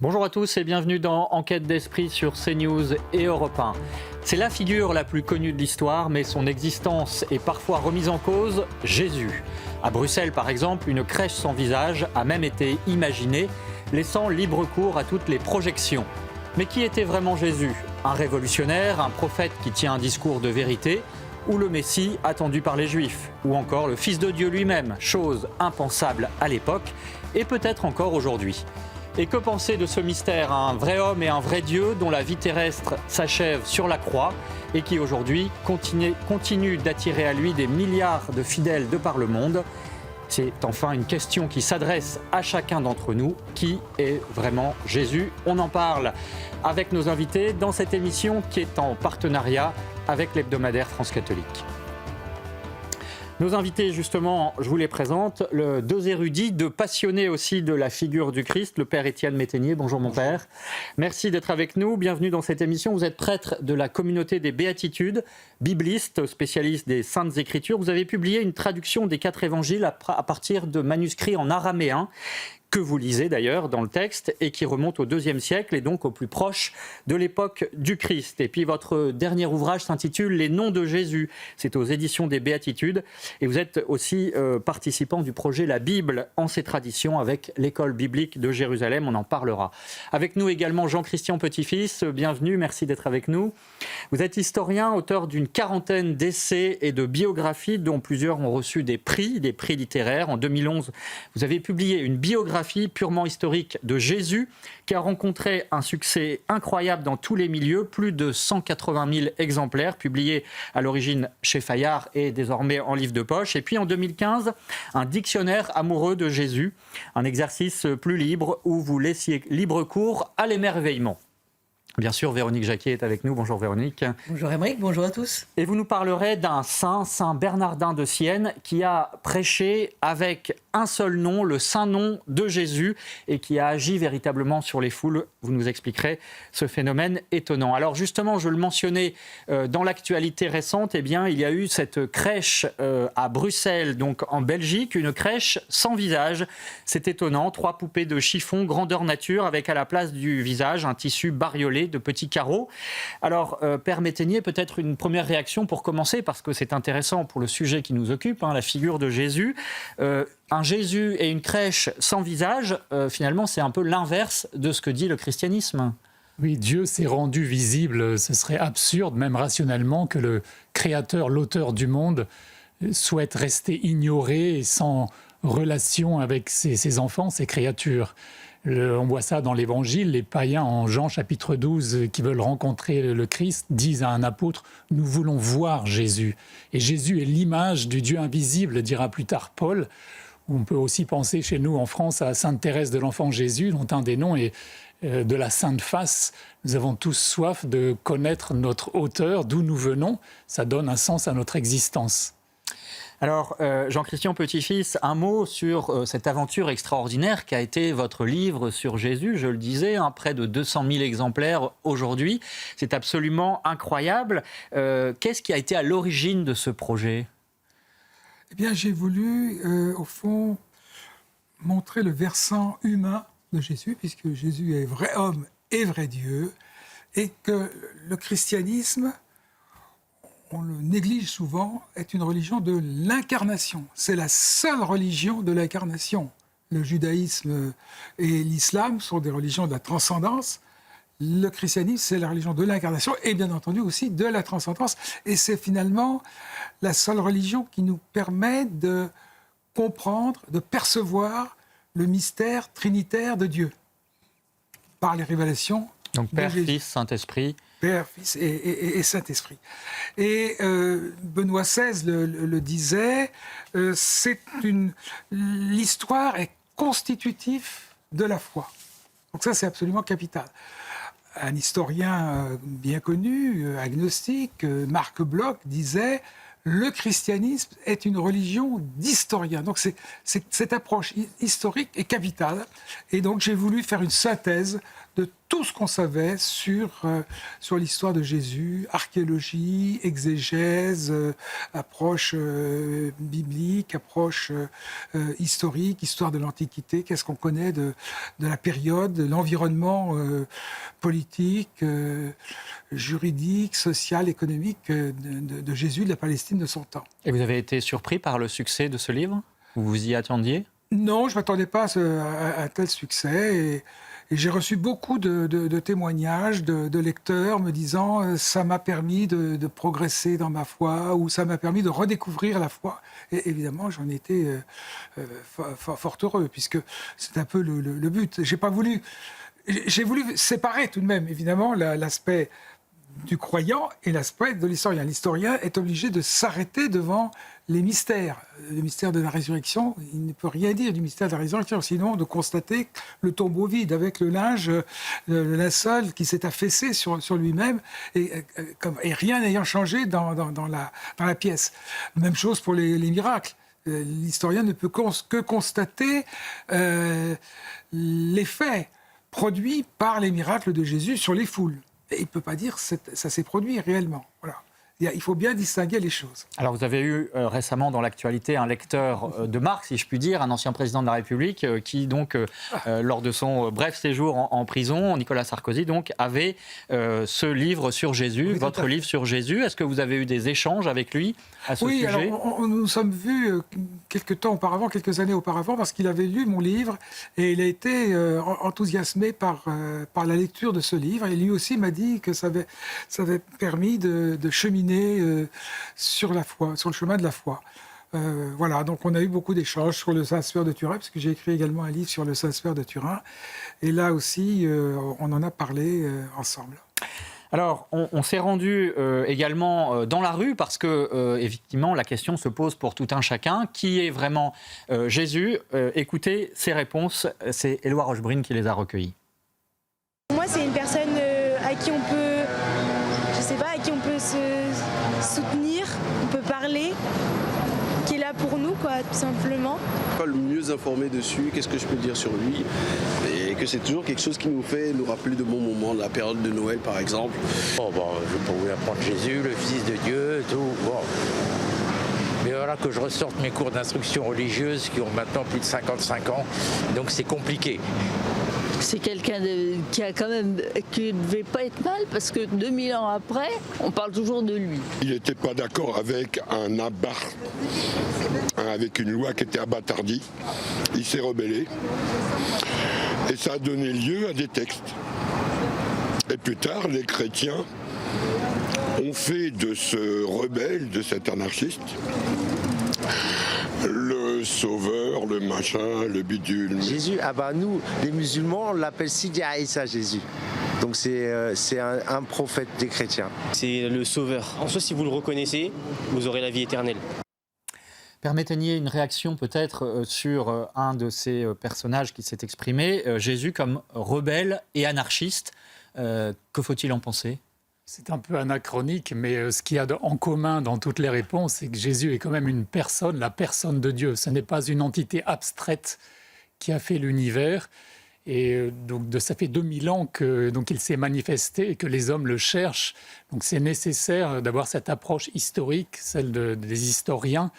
Bonjour à tous et bienvenue dans Enquête d'esprit sur CNews et Europe 1. C'est la figure la plus connue de l'histoire, mais son existence est parfois remise en cause, Jésus. À Bruxelles, par exemple, une crèche sans visage a même été imaginée, laissant libre cours à toutes les projections. Mais qui était vraiment Jésus ? Un révolutionnaire, un prophète qui tient un discours de vérité, ou le Messie attendu par les Juifs, ou encore le Fils de Dieu lui-même, chose impensable à l'époque et peut-être encore aujourd'hui. Et que penser de ce mystère, un vrai homme et un vrai Dieu dont la vie terrestre s'achève sur la croix et qui aujourd'hui continue d'attirer à lui des milliards de fidèles de par le monde ? C'est enfin une question qui s'adresse à chacun d'entre nous. Qui est vraiment Jésus ? On en parle avec nos invités dans cette émission qui est en partenariat avec l'hebdomadaire France Catholique. Nos invités, justement, je vous les présente, deux érudits, deux passionnés aussi de la figure du Christ, le père Étienne Métainier. Bonjour mon père. Merci d'être avec nous. Bienvenue dans cette émission. Vous êtes prêtre de la communauté des Béatitudes, bibliste, spécialiste des Saintes Écritures. Vous avez publié une traduction des 4 évangiles à partir de manuscrits en araméen, que vous lisez d'ailleurs dans le texte et qui remonte au IIe siècle et donc au plus proche de l'époque du Christ. Et puis votre dernier ouvrage s'intitule « Les noms de Jésus ». C'est aux éditions des Béatitudes et vous êtes aussi participant du projet La Bible en ses traditions avec l'école biblique de Jérusalem. On en parlera. Avec nous également Jean-Christian Petit-Fils. Bienvenue, merci d'être avec nous. Vous êtes historien, auteur d'une 40aine d'essais et de biographies dont plusieurs ont reçu des prix littéraires. En 2011, vous avez publié une biographie purement historique de Jésus qui a rencontré un succès incroyable dans tous les milieux, plus de 180 000 exemplaires publiés à l'origine chez Fayard et désormais en livre de poche. Et puis en 2015, un dictionnaire amoureux de Jésus, un exercice plus libre où vous laissiez libre cours à l'émerveillement. Bien sûr, Véronique Jacquier est avec nous. Bonjour Véronique. Bonjour Aymeric, bonjour à tous. Et vous nous parlerez d'un saint, Saint Bernardin de Sienne, qui a prêché avec un seul nom, le saint nom de Jésus, et qui a agi véritablement sur les foules. Vous nous expliquerez ce phénomène étonnant. Alors justement, je le mentionnais dans l'actualité récente, eh bien, il y a eu cette crèche à Bruxelles, donc en Belgique, une crèche sans visage. C'est étonnant, 3 poupées de chiffon grandeur nature, avec à la place du visage un tissu bariolé de petits carreaux. Alors, Père Métainier, peut-être une première réaction pour commencer, parce que c'est intéressant pour le sujet qui nous occupe, la figure de Jésus. Un Jésus et une crèche sans visage, finalement, c'est un peu l'inverse de ce que dit le christianisme. Oui, Dieu s'est rendu visible. Ce serait absurde, même rationnellement, que le Créateur, l'auteur du monde, souhaite rester ignoré et sans relation avec ses enfants, ses créatures. On voit ça dans l'Évangile, les païens en Jean chapitre 12 qui veulent rencontrer le Christ disent à un apôtre « Nous voulons voir Jésus ». Et Jésus est l'image du Dieu invisible, dira plus tard Paul. On peut aussi penser chez nous en France à Sainte Thérèse de l'Enfant Jésus, dont un des noms est de la Sainte Face. Nous avons tous soif de connaître notre auteur, d'où nous venons. Ça donne un sens à notre existence. Alors, Jean-Christian Petit-Fils, un mot sur cette aventure extraordinaire qu'a été votre livre sur Jésus. Je le disais, près de 200 000 exemplaires aujourd'hui. C'est absolument incroyable. Qu'est-ce qui a été à l'origine de ce projet ? Eh bien, j'ai voulu, au fond, montrer le versant humain de Jésus, puisque Jésus est vrai homme et vrai Dieu, et que le christianisme, on le néglige souvent, est une religion de l'incarnation. C'est la seule religion de l'incarnation. Le judaïsme et l'islam sont des religions de la transcendance. Le christianisme, c'est la religion de l'incarnation et bien entendu aussi de la transcendance. Et c'est finalement la seule religion qui nous permet de comprendre, de percevoir le mystère trinitaire de Dieu par les révélations. Donc Père, Fils, Saint-Esprit. Père, Fils et Saint-Esprit. Et Benoît XVI le disait, l'histoire est constitutive de la foi. Donc ça, c'est absolument capital. Un historien bien connu, agnostique, Marc Bloch, disait « Le christianisme est une religion d'historiens ». Donc cette approche historique est capitale. Et donc j'ai voulu faire une synthèse de tout ce qu'on savait sur l'histoire de Jésus, archéologie, exégèse, approche biblique, approche historique, histoire de l'Antiquité, qu'est-ce qu'on connaît de la période, de l'environnement politique, juridique, social, économique de Jésus, de la Palestine de son temps. Et vous avez été surpris par le succès de ce livre ? Vous vous y attendiez ? Non, je ne m'attendais pas à un tel succès. Et j'ai reçu beaucoup de témoignages de lecteurs me disant ça m'a permis de progresser dans ma foi ou ça m'a permis de redécouvrir la foi. Et évidemment, j'en étais fort heureux puisque c'est un peu le but. J'ai voulu séparer tout de même, évidemment, l'aspect du croyant et l'aspect de l'historien. L'historien est obligé de s'arrêter devant les mystères. Le mystère de la résurrection, il ne peut rien dire du mystère de la résurrection, sinon de constater le tombeau vide avec le linge, le linceul qui s'est affaissé sur lui-même et rien n'ayant changé dans la pièce. Même chose pour les miracles. L'historien ne peut que constater l'effet produit par les miracles de Jésus sur les foules. Et il ne peut pas dire que ça s'est produit réellement. Voilà. Il faut bien distinguer les choses. Alors vous avez eu récemment dans l'actualité un lecteur de marque, si je puis dire, un ancien président de la République qui donc, lors de son bref séjour en prison, Nicolas Sarkozy, donc, avait ce livre sur Jésus, oui, votre livre sur Jésus. Est-ce que vous avez eu des échanges avec lui à ce sujet ? Oui, alors nous nous sommes vus quelques années auparavant, parce qu'il avait lu mon livre et il a été enthousiasmé par la lecture de ce livre. Et lui aussi m'a dit que ça avait permis de cheminer sur la foi, sur le chemin de la foi. Voilà, donc on a eu beaucoup d'échanges sur le Saint-Suaire de Turin, parce que j'ai écrit également un livre sur le Saint-Suaire de Turin. Et là aussi, on en a parlé ensemble. Alors, on s'est rendu également dans la rue parce que, effectivement, la question se pose pour tout un chacun. Qui est vraiment Jésus ? Écoutez ces réponses. C'est Éloi Rochebrune qui les a recueillies. Pour moi, c'est une personne à qui on peut, se soutenir, on peut parler, qui est là pour nous, quoi, tout simplement. Pas le mieux informé dessus, qu'est-ce que je peux dire sur lui, et que c'est toujours quelque chose qui nous fait nous rappeler de bons moments, de la période de Noël par exemple. Oh bon, je peux vous apprendre Jésus, le Fils de Dieu, tout, bon. Mais voilà que je ressorte mes cours d'instruction religieuse qui ont maintenant plus de 55 ans, donc c'est compliqué. C'est quelqu'un qui ne devait pas être mal, parce que 2000 ans après, on parle toujours de lui. Il n'était pas d'accord avec un abat, avec une loi qui était abattardie. Il s'est rebellé. Et ça a donné lieu à des textes. Et plus tard, les chrétiens ont fait de ce rebelle, de cet anarchiste, le sauveur, le machin, le bidule. Jésus, nous, les musulmans, on l'appelle Sidi Aïssa, Jésus. Donc c'est un prophète des chrétiens. C'est le sauveur. En soi, si vous le reconnaissez, vous aurez la vie éternelle. Père Métainier, une réaction peut-être sur un de ces personnages qui s'est exprimé, Jésus comme rebelle et anarchiste. Que faut-il en penser ? C'est un peu anachronique, mais ce qu'il y a en commun dans toutes les réponses, c'est que Jésus est quand même une personne, la personne de Dieu. Ce n'est pas une entité abstraite qui a fait l'univers. Et donc, ça fait 2000 ans qu'il s'est manifesté et que les hommes le cherchent. Donc c'est nécessaire d'avoir cette approche historique, celle des historiens.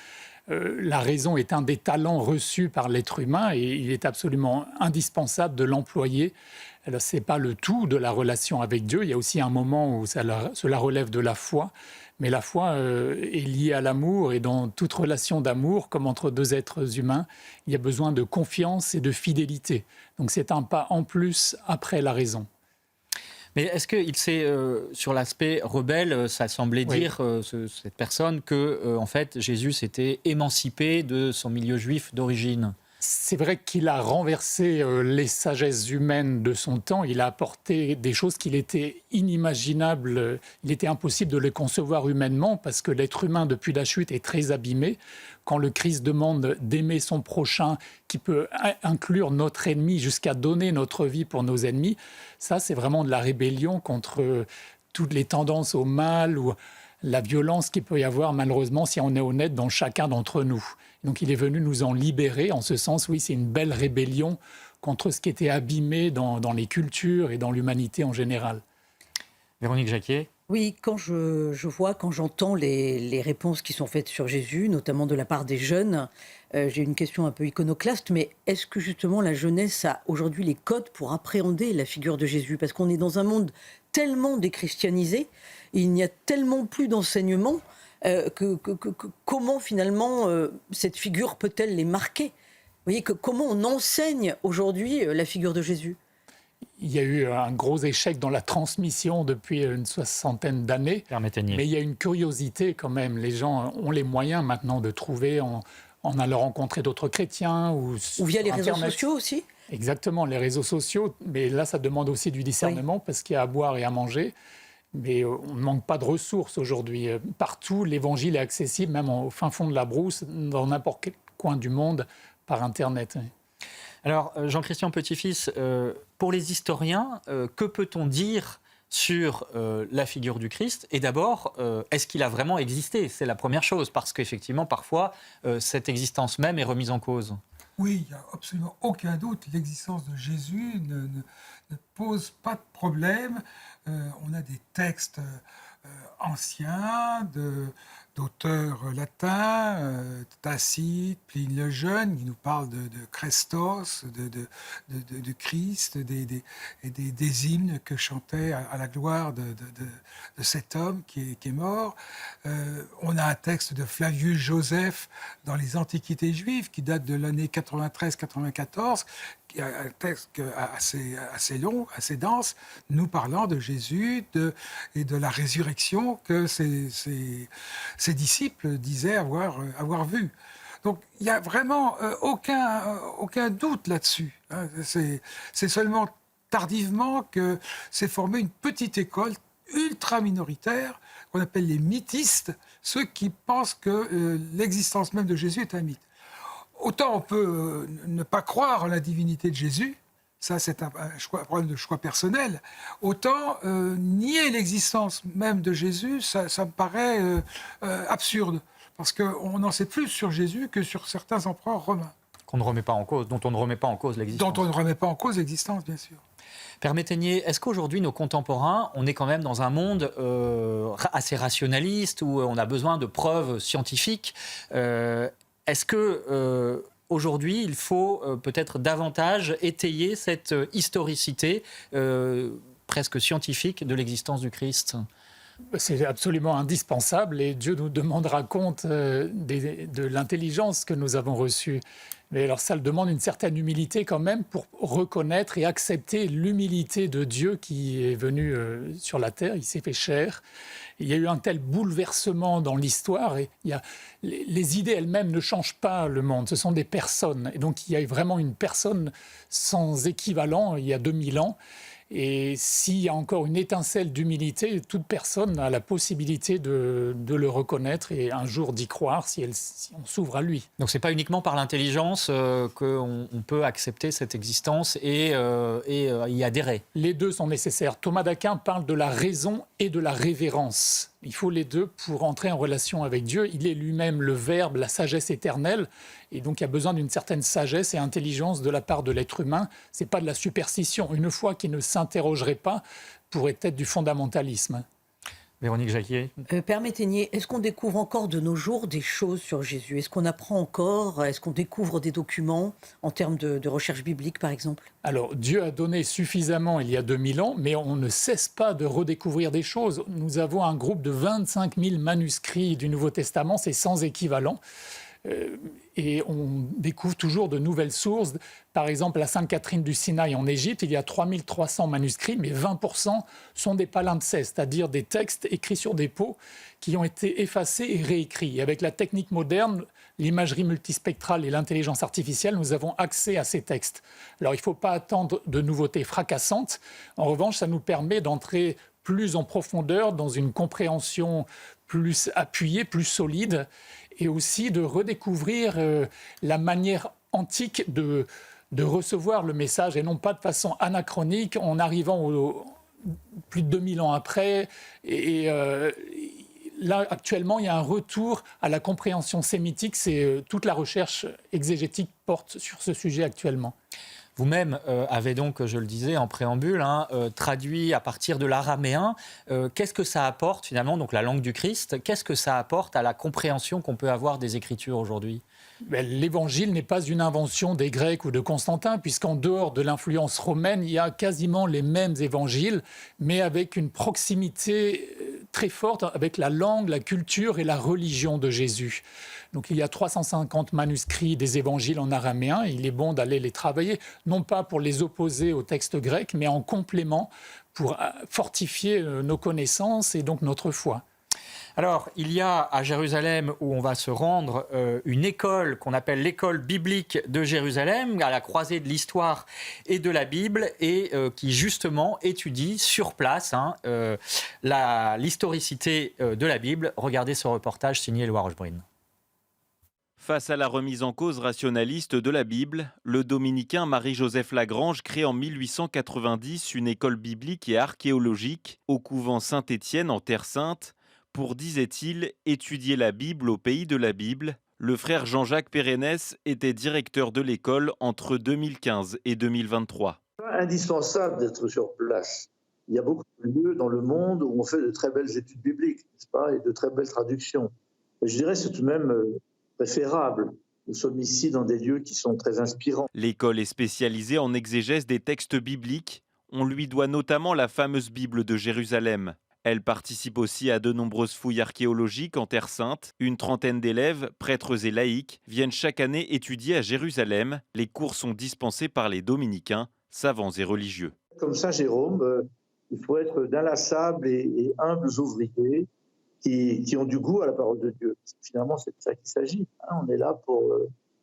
La raison est un des talents reçus par l'être humain et il est absolument indispensable de l'employer. Ce n'est pas le tout de la relation avec Dieu. Il y a aussi un moment où cela relève de la foi. Mais la foi est liée à l'amour et dans toute relation d'amour, comme entre deux êtres humains, il y a besoin de confiance et de fidélité. Donc c'est un pas en plus après la raison. Mais est-ce qu'il s'est, sur l'aspect rebelle, ça semblait dire, cette personne, que en fait, Jésus s'était émancipé de son milieu juif d'origine ? C'est vrai qu'il a renversé les sagesses humaines de son temps. Il a apporté des choses qu'il était inimaginable. Il était impossible de les concevoir humainement parce que l'être humain, depuis la chute, est très abîmé. Quand le Christ demande d'aimer son prochain, qui peut inclure notre ennemi jusqu'à donner notre vie pour nos ennemis, ça, c'est vraiment de la rébellion contre toutes les tendances au mal ou la violence qu'il peut y avoir, malheureusement, si on est honnête, dans chacun d'entre nous. Donc il est venu nous en libérer. En ce sens, oui, c'est une belle rébellion contre ce qui était abîmé dans les cultures et dans l'humanité en général. Véronique Jacquier. Oui, quand quand j'entends les réponses qui sont faites sur Jésus, notamment de la part des jeunes, j'ai une question un peu iconoclaste, mais est-ce que justement la jeunesse a aujourd'hui les codes pour appréhender la figure de Jésus? Parce qu'on est dans un monde tellement déchristianisé, il n'y a tellement plus d'enseignements, comment finalement cette figure peut-elle les marquer? Vous voyez, comment on enseigne aujourd'hui la figure de Jésus? Il y a eu un gros échec dans la transmission depuis une soixantaine d'années. Mais il y a une curiosité quand même. Les gens ont les moyens maintenant de trouver en allant rencontrer d'autres chrétiens. Ou via les réseaux sociaux aussi. Exactement, les réseaux sociaux. Mais là, ça demande aussi du discernement parce qu'il y a à boire et à manger. Mais on ne manque pas de ressources aujourd'hui. Partout, l'évangile est accessible, même au fin fond de la brousse, dans n'importe quel coin du monde, par Internet. Alors, Jean-Christian Petit-Fils, pour les historiens, que peut-on dire sur la figure du Christ? Et d'abord, est-ce qu'il a vraiment existé? C'est la première chose, parce qu'effectivement, parfois, cette existence même est remise en cause. Oui, il n'y a absolument aucun doute. L'existence de Jésus ne pose pas de problème. On a des textes anciens d'auteurs latins, Tacite, Pline le Jeune, qui nous parlent de Christos, de Christ, des hymnes que chantait à la gloire de cet homme qui est mort. On a un texte de Flavius Joseph dans les Antiquités juives qui date de l'année 93-94, qui a un texte assez long, assez dense, nous parlant de Jésus et de la résurrection que ses disciples disaient avoir vu. Donc il n'y a vraiment aucun doute là-dessus. Hein. C'est seulement tardivement que s'est formée une petite école ultra minoritaire qu'on appelle les mythistes, ceux qui pensent que l'existence même de Jésus est un mythe. Autant on peut ne pas croire en la divinité de Jésus, ça c'est un problème de choix personnel, autant nier l'existence même de Jésus, ça me paraît absurde, parce qu'on en sait plus sur Jésus que sur certains empereurs romains. Dont on ne remet pas en cause l'existence. Dont on ne remet pas en cause l'existence, bien sûr. Père Métainier, est-ce qu'aujourd'hui, nos contemporains, on est quand même dans un monde assez rationaliste, où on a besoin de preuves scientifiques est-ce que aujourd'hui, il faut peut-être davantage étayer cette historicité presque scientifique de l'existence du Christ? C'est absolument indispensable et Dieu nous demandera compte de l'intelligence que nous avons reçue. Mais alors ça demande une certaine humilité quand même pour reconnaître et accepter l'humilité de Dieu qui est venu sur la terre, il s'est fait chair. Il y a eu un tel bouleversement dans l'histoire et les idées elles-mêmes ne changent pas le monde, ce sont des personnes. Et donc il y a vraiment une personne sans équivalent il y a 2000 ans. Et s'il y a encore une étincelle d'humilité, toute personne a la possibilité de le reconnaître et un jour d'y croire si on s'ouvre à lui. Donc ce n'est pas uniquement par l'intelligence qu'on peut accepter cette existence et y adhérer. Les deux sont nécessaires. Thomas d'Aquin parle de la raison et de la révérence. Il faut les deux pour entrer en relation avec Dieu. Il est lui-même le Verbe, la sagesse éternelle. Et donc, il y a besoin d'une certaine sagesse et intelligence de la part de l'être humain. Ce n'est pas de la superstition. Une foi qui ne s'interrogerait pas pourrait être du fondamentalisme. Véronique Jacquier. Père Métainier, est-ce qu'on découvre encore de nos jours des choses sur Jésus? Est-ce qu'on apprend encore? Est-ce qu'on découvre des documents en termes de recherche biblique, par exemple? Alors, Dieu a donné suffisamment il y a 2000 ans, mais on ne cesse pas de redécouvrir des choses. Nous avons un groupe de 25 000 manuscrits du Nouveau Testament, c'est sans équivalent. Et on découvre toujours de nouvelles sources. Par exemple, la Sainte Catherine du Sinaï en Égypte, il y a 3300 manuscrits, mais 20% sont des palimpsestes, c'est-à-dire des textes écrits sur des peaux qui ont été effacés et réécrits. Et avec la technique moderne, l'imagerie multispectrale et l'intelligence artificielle, nous avons accès à ces textes. Alors, il ne faut pas attendre de nouveautés fracassantes. En revanche, ça nous permet d'entrer plus en profondeur dans une compréhension plus appuyée, plus solide, et aussi de redécouvrir la manière antique de recevoir le message, et non pas de façon anachronique, en arrivant plus de 2000 ans après. Et là, actuellement, il y a un retour à la compréhension sémitique. Toute la recherche exégétique porte sur ce sujet actuellement. Vous-même avez donc, je le disais en préambule, traduit à partir de l'araméen. Qu'est-ce que ça apporte finalement, donc la langue du Christ, qu'est-ce que ça apporte à la compréhension qu'on peut avoir des Écritures aujourd'hui ? L'Évangile n'est pas une invention des Grecs ou de Constantin, puisqu'en dehors de l'influence romaine, il y a quasiment les mêmes évangiles, mais avec une proximité très forte avec la langue, la culture et la religion de Jésus. Donc il y a 350 manuscrits des évangiles en araméen, et il est bon d'aller les travailler, non pas pour les opposer au texte grec, mais en complément pour fortifier nos connaissances et donc notre foi. Alors, il y a à Jérusalem, où on va se rendre, une école qu'on appelle l'école biblique de Jérusalem, à la croisée de l'histoire et de la Bible, et qui justement étudie sur place l'historicité de la Bible. Regardez ce reportage signé Éloi Rochebrune. Face à la remise en cause rationaliste de la Bible, le dominicain Marie-Joseph Lagrange crée en 1890 une école biblique et archéologique au couvent Saint-Étienne en Terre Sainte, pour, disait-il, étudier la Bible au pays de la Bible. Le frère Jean-Jacques Pérennes était directeur de l'école entre 2015 et 2023. Indispensable d'être sur place. Il y a beaucoup de lieux dans le monde où on fait de très belles études bibliques, n'est-ce pas, et de très belles traductions. Et je dirais que c'est tout de même préférable. Nous sommes ici dans des lieux qui sont très inspirants. L'école est spécialisée en exégèse des textes bibliques. On lui doit notamment la fameuse Bible de Jérusalem. Elle participe aussi à de nombreuses fouilles archéologiques en Terre Sainte. Une trentaine d'élèves, prêtres et laïcs, viennent chaque année étudier à Jérusalem. Les cours sont dispensés par les dominicains, savants et religieux. Comme Saint Jérôme, il faut être d'inlassables et humbles ouvriers qui ont du goût à la parole de Dieu. Finalement, c'est de ça qu'il s'agit. On est là pour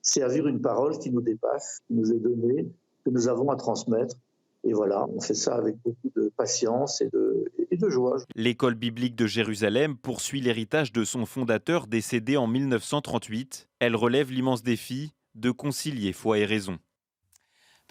servir une parole qui nous dépasse, qui nous est donnée, que nous avons à transmettre. Et voilà, on fait ça avec beaucoup de patience et de joie. L'école biblique de Jérusalem poursuit l'héritage de son fondateur décédé en 1938. Elle relève l'immense défi de concilier foi et raison.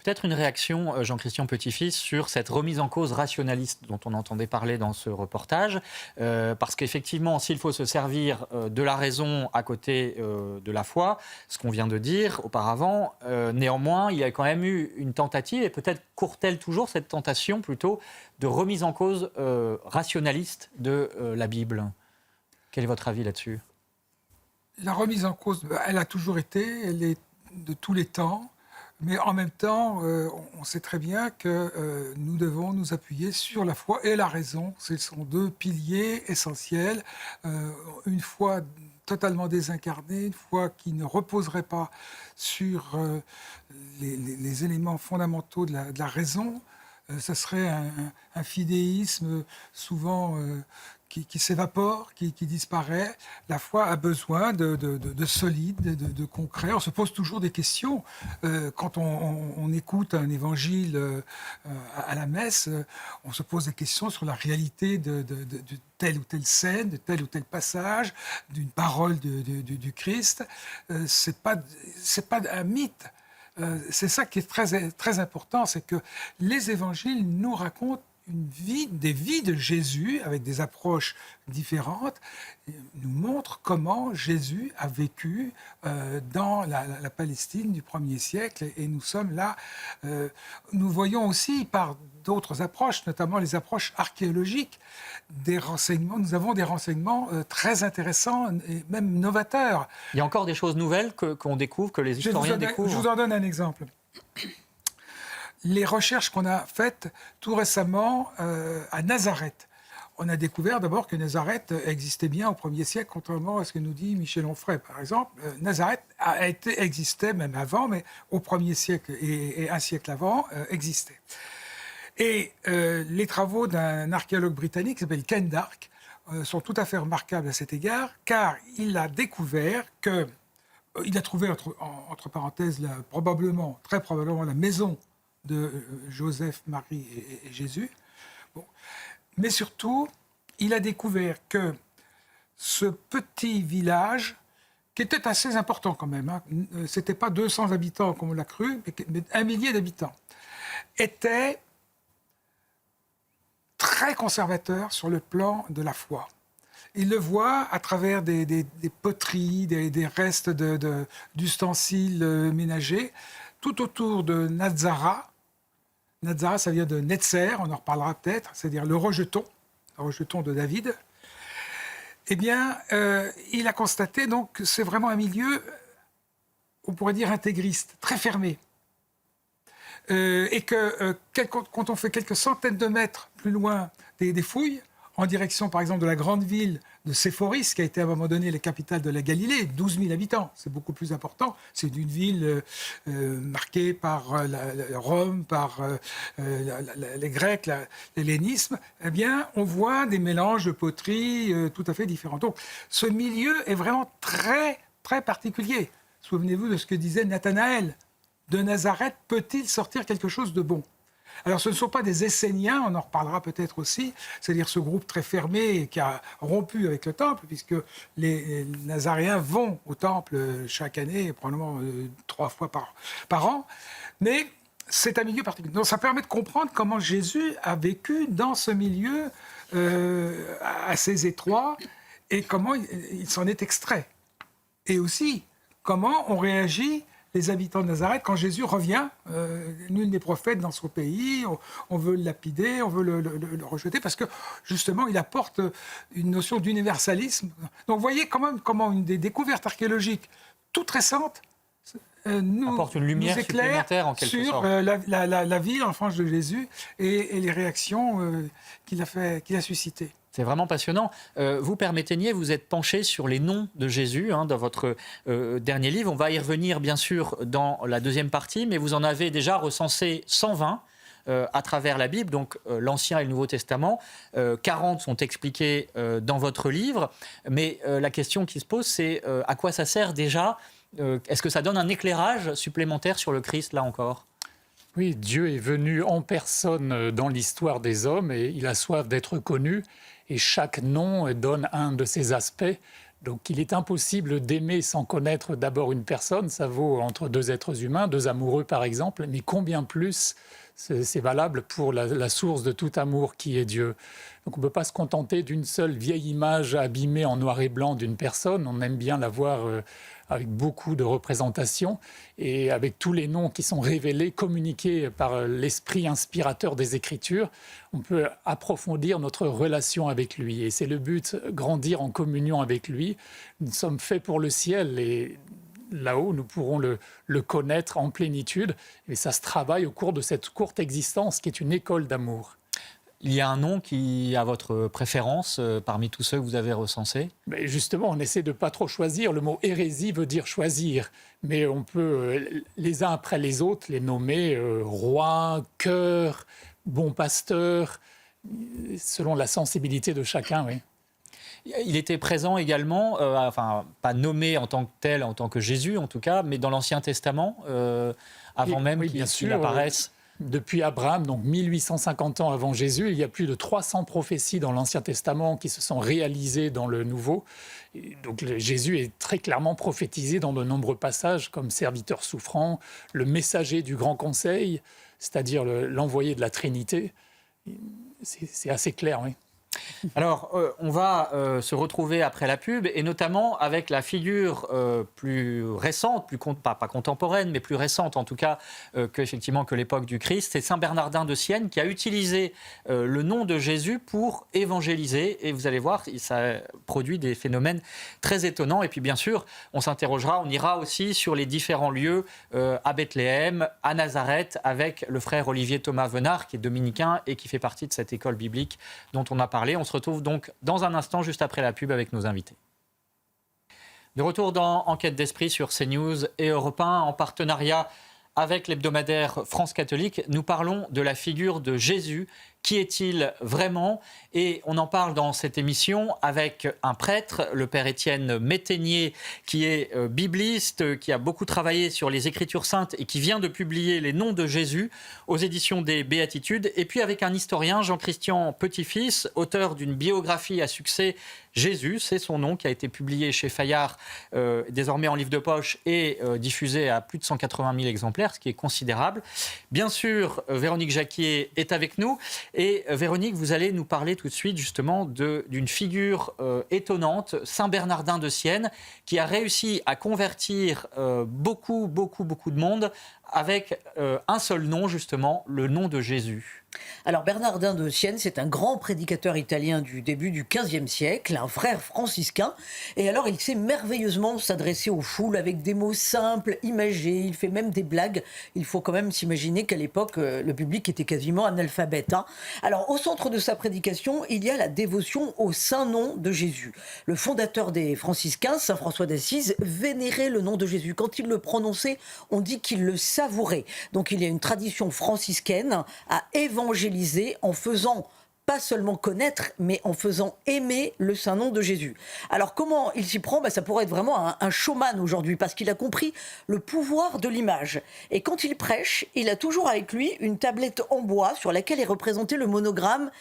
Peut-être une réaction, Jean-Christian Petit-Fils, sur cette remise en cause rationaliste dont on entendait parler dans ce reportage. Parce qu'effectivement, s'il faut se servir de la raison à côté de la foi, ce qu'on vient de dire auparavant, néanmoins, il y a quand même eu une tentative, et peut-être court-elle toujours cette tentation plutôt, de remise en cause rationaliste de la Bible. Quel est votre avis là-dessus ? La remise en cause, elle a toujours été, elle est de tous les temps. Mais en même temps, on sait très bien que nous devons nous appuyer sur la foi et la raison. Ce sont deux piliers essentiels. Une foi totalement désincarnée, une foi qui ne reposerait pas sur les éléments fondamentaux de la raison, ça serait un fidéisme souvent qui s'évapore, qui disparaît. La foi a besoin de solide, de concret. On se pose toujours des questions. Quand on écoute un évangile à la messe, on se pose des questions sur la réalité de telle ou telle scène, de tel ou tel passage, d'une parole du Christ. C'est pas un mythe. C'est ça qui est très, très important, c'est que les évangiles nous racontent des vies de Jésus avec des approches différentes, nous montrent comment Jésus a vécu dans la Palestine du 1er siècle. Et nous sommes là, nous voyons aussi par d'autres approches, notamment les approches archéologiques, des renseignements. Nous avons des renseignements très intéressants et même novateurs. Il y a encore des choses nouvelles qu'on découvre, que les historiens découvrent. Je vous en donne un exemple. Les recherches qu'on a faites tout récemment à Nazareth. On a découvert d'abord que Nazareth existait bien au 1er siècle, contrairement à ce que nous dit Michel Onfray, par exemple. Nazareth existait même avant, mais au 1er siècle et un siècle avant, existait. Et les travaux d'un archéologue britannique qui s'appelle Ken Dark sont tout à fait remarquables à cet égard, car il a découvert que... il a trouvé, entre parenthèses, très probablement la maison de Joseph, Marie et Jésus. Bon. Mais surtout, il a découvert que ce petit village, qui était assez important quand même, c'était pas 200 habitants comme on l'a cru, mais 1 millier d'habitants, était très conservateur sur le plan de la foi. Il le voit à travers des poteries, des restes d'ustensiles ménagers, tout autour de Nazara. Nazara, ça vient de Netzer, on en reparlera peut-être, c'est-à-dire le rejeton de David. Eh bien, il a constaté donc que c'est vraiment un milieu, on pourrait dire intégriste, très fermé. Et que quand on fait quelques centaines de mètres plus loin des fouilles, en direction par exemple de la grande ville de Séphoris, qui a été à un moment donné la capitale de la Galilée, 12 000 habitants, c'est beaucoup plus important. C'est une ville marquée par Rome, par les Grecs, l'hellénisme. Eh bien, on voit des mélanges de poteries tout à fait différents. Donc, ce milieu est vraiment très, très particulier. Souvenez-vous de ce que disait Nathanaël. De Nazareth peut-il sortir quelque chose de bon ? Alors, ce ne sont pas des Esséniens, on en reparlera peut-être aussi, c'est-à-dire ce groupe très fermé qui a rompu avec le temple, puisque les Nazaréens vont au temple chaque année, probablement 3 fois par an. Mais c'est un milieu particulier. Donc, ça permet de comprendre comment Jésus a vécu dans ce milieu assez étroit et comment il s'en est extrait. Et aussi, comment on réagit les habitants de Nazareth, quand Jésus revient, nul n'est prophète dans son pays, on veut le lapider, on veut le rejeter, parce que justement, il apporte une notion d'universalisme. Donc vous voyez quand même comment une des découvertes archéologiques toutes récentes apporte une lumière supplémentaire en quelque sorte. La vie, l'enfance de Jésus, et les réactions qu'il a suscitées. C'est vraiment passionnant. Vous, Père Métainier, vous êtes penché sur les noms de Jésus dans votre dernier livre. On va y revenir, bien sûr, dans la deuxième partie, mais vous en avez déjà recensé 120 à travers la Bible, donc l'Ancien et le Nouveau Testament. 40 sont expliqués dans votre livre, mais la question qui se pose, c'est à quoi ça sert déjà ? Est-ce que ça donne un éclairage supplémentaire sur le Christ, là encore ? Oui, Dieu est venu en personne dans l'histoire des hommes et il a soif d'être connu. Et chaque nom donne un de ses aspects. Donc il est impossible d'aimer sans connaître d'abord une personne. Ça vaut entre 2 êtres humains, 2 amoureux par exemple. Mais combien plus c'est valable pour la source de tout amour qui est Dieu. Donc on ne peut pas se contenter d'une seule vieille image abîmée en noir et blanc d'une personne. On aime bien la voir avec beaucoup de représentations et avec tous les noms qui sont révélés, communiqués par l'esprit inspirateur des Écritures, on peut approfondir notre relation avec lui. Et c'est le but, grandir en communion avec lui. Nous sommes faits pour le ciel et là-haut, nous pourrons le connaître en plénitude. Et ça se travaille au cours de cette courte existence qui est une école d'amour. Il y a un nom qui a votre préférence parmi tous ceux que vous avez recensés ? Mais justement, on essaie de ne pas trop choisir. Le mot hérésie veut dire choisir. Mais on peut, les uns après les autres, les nommer roi, cœur, bon pasteur, selon la sensibilité de chacun, oui. Il était présent également, enfin, pas nommé en tant que tel, en tant que Jésus en tout cas, mais dans l'Ancien Testament, avant même qu'il apparaisse. Depuis Abraham, donc 1850 ans avant Jésus, il y a plus de 300 prophéties dans l'Ancien Testament qui se sont réalisées dans le Nouveau. Et donc Jésus est très clairement prophétisé dans de nombreux passages comme serviteur souffrant, le messager du Grand Conseil, c'est-à-dire l'envoyé de la Trinité. C'est assez clair, oui. Alors, on va se retrouver après la pub, et notamment avec la figure plus récente, pas contemporaine, mais plus récente en tout cas que l'époque du Christ. C'est Saint Bernardin de Sienne qui a utilisé le nom de Jésus pour évangéliser. Et vous allez voir, ça produit des phénomènes très étonnants. Et puis bien sûr, on ira aussi sur les différents lieux à Bethléem, à Nazareth, avec le frère Olivier Thomas Venard, qui est dominicain et qui fait partie de cette école biblique dont on a parlé. On se retrouve donc dans un instant, juste après la pub, avec nos invités. De retour dans Enquête d'Esprit sur CNews et Europe 1, en partenariat avec l'hebdomadaire France Catholique. Nous parlons de la figure de Jésus. Qui est-il vraiment ? Et on en parle dans cette émission avec un prêtre, le père Étienne Métainier, qui est bibliste, qui a beaucoup travaillé sur les Écritures saintes et qui vient de publier les noms de Jésus aux éditions des Béatitudes. Et puis avec un historien, Jean-Christian Petit-Fils, auteur d'une biographie à succès, Jésus, c'est son nom, qui a été publié chez Fayard, désormais en livre de poche et diffusé à plus de 180 000 exemplaires, ce qui est considérable. Bien sûr, Véronique Jacquier est avec nous. Et Véronique, vous allez nous parler tout de suite justement d'une figure étonnante, Saint Bernardin de Sienne, qui a réussi à convertir beaucoup de monde avec un seul nom, justement, le nom de Jésus. Alors Bernardin de Sienne, c'est un grand prédicateur italien du début du XVe siècle, un frère franciscain. Et alors il sait merveilleusement s'adresser aux foules avec des mots simples, imagés. Il fait même des blagues. Il faut quand même s'imaginer qu'à l'époque, le public était quasiment analphabète. Alors au centre de sa prédication, il y a la dévotion au saint nom de Jésus. Le fondateur des franciscains, saint François d'Assise, vénérait le nom de Jésus. Quand il le prononçait, on dit qu'il le savourait. Donc il y a une tradition franciscaine à évangéliser en faisant pas seulement connaître, mais en faisant aimer le saint nom de Jésus. Alors comment il s'y prend ? Ça pourrait être vraiment un showman aujourd'hui, parce qu'il a compris le pouvoir de l'image. Et quand il prêche, il a toujours avec lui une tablette en bois sur laquelle est représenté le monogramme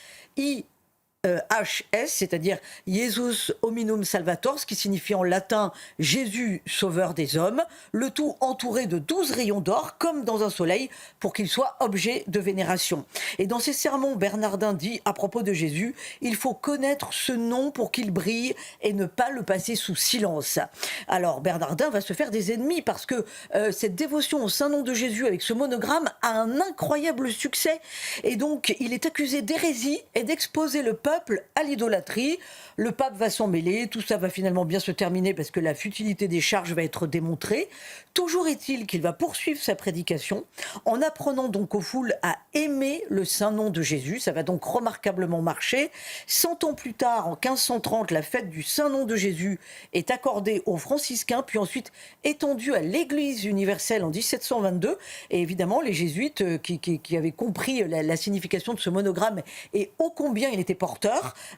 HS, c'est-à-dire Jesus Hominum Salvator, ce qui signifie en latin Jésus sauveur des hommes, le tout entouré de 12 rayons d'or, comme dans un soleil, pour qu'il soit objet de vénération. Et dans ses sermons, Bernardin dit à propos de Jésus, il faut connaître ce nom pour qu'il brille et ne pas le passer sous silence. Alors Bernardin va se faire des ennemis parce que cette dévotion au saint nom de Jésus avec ce monogramme a un incroyable succès. Et donc il est accusé d'hérésie et d'exposer le peuple à l'idolâtrie. Le pape va s'en mêler, tout ça va finalement bien se terminer parce que la futilité des charges va être démontrée. Toujours est-il qu'il va poursuivre sa prédication en apprenant donc aux foules à aimer le saint nom de Jésus. Ça va donc remarquablement marcher. 100 ans plus tard, en 1530, la fête du saint nom de Jésus est accordée aux franciscains, puis ensuite étendue à l'Église universelle en 1722. Et évidemment, les jésuites qui avaient compris la signification de ce monogramme et ô combien il était porteur,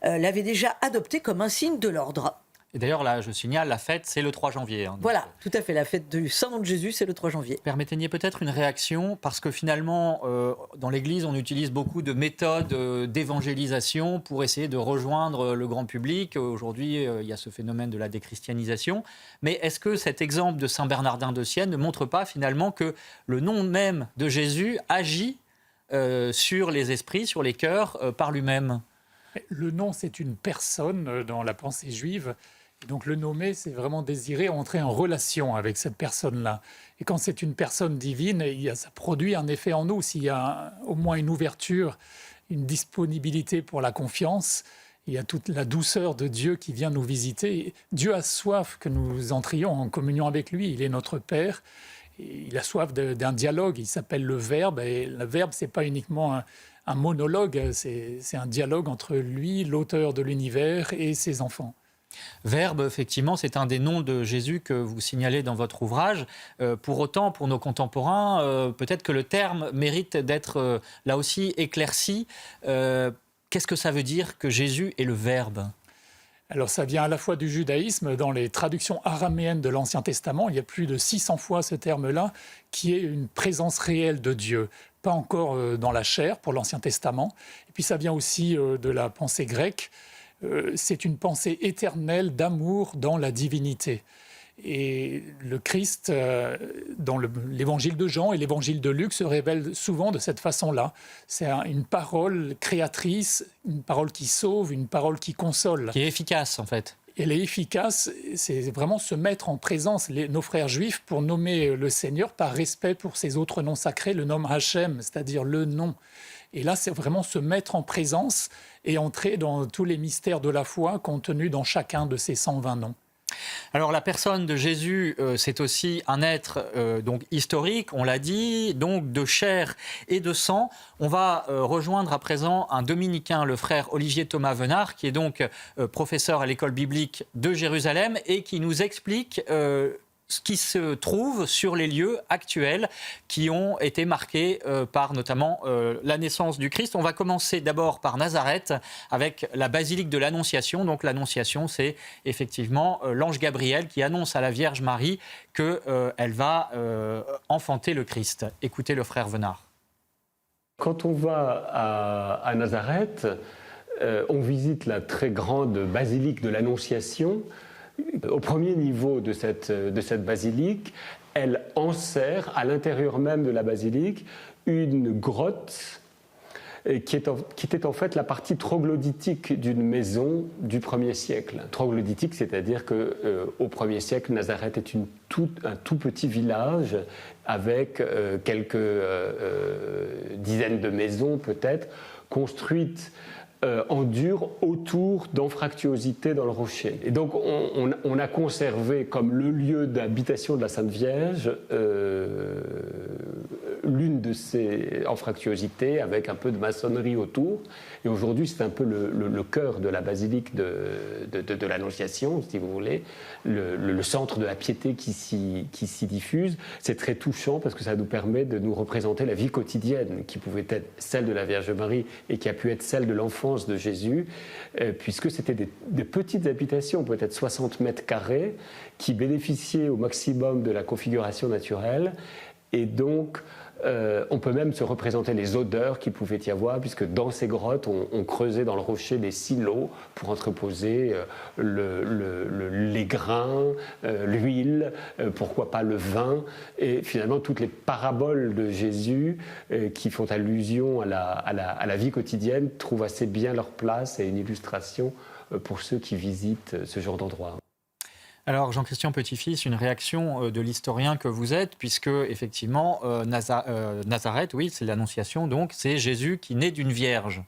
l'avaient déjà adopté comme un signe de l'ordre. Et d'ailleurs, là, je signale, la fête, c'est le 3 janvier. Voilà, tout à fait. La fête du saint nom de Jésus, c'est le 3 janvier. Permettez-moi peut-être une réaction, parce que finalement, dans l'Église, on utilise beaucoup de méthodes d'évangélisation pour essayer de rejoindre le grand public. Aujourd'hui, il y a ce phénomène de la déchristianisation. Mais est-ce que cet exemple de Saint Bernardin de Sienne ne montre pas finalement que le nom même de Jésus agit sur les esprits, sur les cœurs, par lui-même ? Le nom, c'est une personne dans la pensée juive. Et donc le nommer, c'est vraiment désirer entrer en relation avec cette personne-là. Et quand c'est une personne divine, ça produit un effet en nous. S'il y a au moins une ouverture, une disponibilité pour la confiance, il y a toute la douceur de Dieu qui vient nous visiter. Dieu a soif que nous entrions en communion avec lui. Il est notre Père. Et il a soif d'un dialogue. Il s'appelle le Verbe. Et le Verbe, ce n'est pas uniquement un monologue, c'est un dialogue entre lui, l'auteur de l'univers, et ses enfants. Verbe, effectivement, c'est un des noms de Jésus que vous signalez dans votre ouvrage. Pour autant, pour nos contemporains, peut-être que le terme mérite d'être là aussi éclairci. Qu'est-ce que ça veut dire que Jésus est le Verbe ? Alors ça vient à la fois du judaïsme, dans les traductions araméennes de l'Ancien Testament, il y a plus de 600 fois ce terme-là, qui est une présence réelle de Dieu, pas encore dans la chair pour l'Ancien Testament. Et puis ça vient aussi de la pensée grecque, c'est une pensée éternelle d'amour dans la divinité. Et le Christ, dans l'évangile de Jean et l'évangile de Luc, se révèle souvent de cette façon-là. C'est une parole créatrice, une parole qui sauve, une parole qui console. Qui est efficace, en fait. Elle est efficace, c'est vraiment se mettre en présence. Nos frères juifs, pour nommer le Seigneur, par respect pour ses autres noms sacrés, le nomment Hachem, c'est-à-dire le nom. Et là, c'est vraiment se mettre en présence et entrer dans tous les mystères de la foi contenus dans chacun de ces 120 noms. Alors la personne de Jésus, c'est aussi un être donc historique, on l'a dit, donc de chair et de sang. On va rejoindre à présent un dominicain, le frère Olivier Thomas Venard, qui est donc professeur à l'école biblique de Jérusalem et qui nous explique ce qui se trouve sur les lieux actuels qui ont été marqués par notamment la naissance du Christ. On va commencer d'abord par Nazareth avec la basilique de l'Annonciation. Donc l'Annonciation, c'est effectivement l'ange Gabriel qui annonce à la Vierge Marie qu'elle va enfanter le Christ. Écoutez le frère Venard. Quand on va à Nazareth, on visite la très grande basilique de l'Annonciation. Au premier niveau de cette basilique, elle enserre à l'intérieur même de la basilique une grotte qui était en fait la partie troglodytique d'une maison du 1er siècle. Troglodytique, c'est-à-dire qu'au 1er siècle, Nazareth est un tout petit village avec quelques dizaines de maisons peut-être, construites en dur autour d'anfractuosités dans le rocher. Et donc on a conservé comme le lieu d'habitation de la Sainte Vierge l'une de ces anfractuosités avec un peu de maçonnerie autour. Et aujourd'hui, c'est un peu le cœur de la basilique de l'Annonciation, si vous voulez, le centre de la piété qui s'y diffuse. C'est très touchant parce que ça nous permet de nous représenter la vie quotidienne qui pouvait être celle de la Vierge Marie et qui a pu être celle de l'enfance de Jésus, puisque c'était des petites habitations, peut-être 60 mètres carrés, qui bénéficiaient au maximum de la configuration naturelle. Et donc, on peut même se représenter les odeurs qu'il pouvait y avoir, puisque dans ces grottes, on creusait dans le rocher des silos pour entreposer les grains, l'huile, pourquoi pas le vin. Et finalement, toutes les paraboles de Jésus qui font allusion à la vie quotidienne trouvent assez bien leur place et une illustration pour ceux qui visitent ce genre d'endroit. Alors, Jean-Christian Petit-Fils, une réaction de l'historien que vous êtes, puisque, effectivement, Nazareth, oui, c'est l'Annonciation, donc, c'est Jésus qui naît d'une vierge.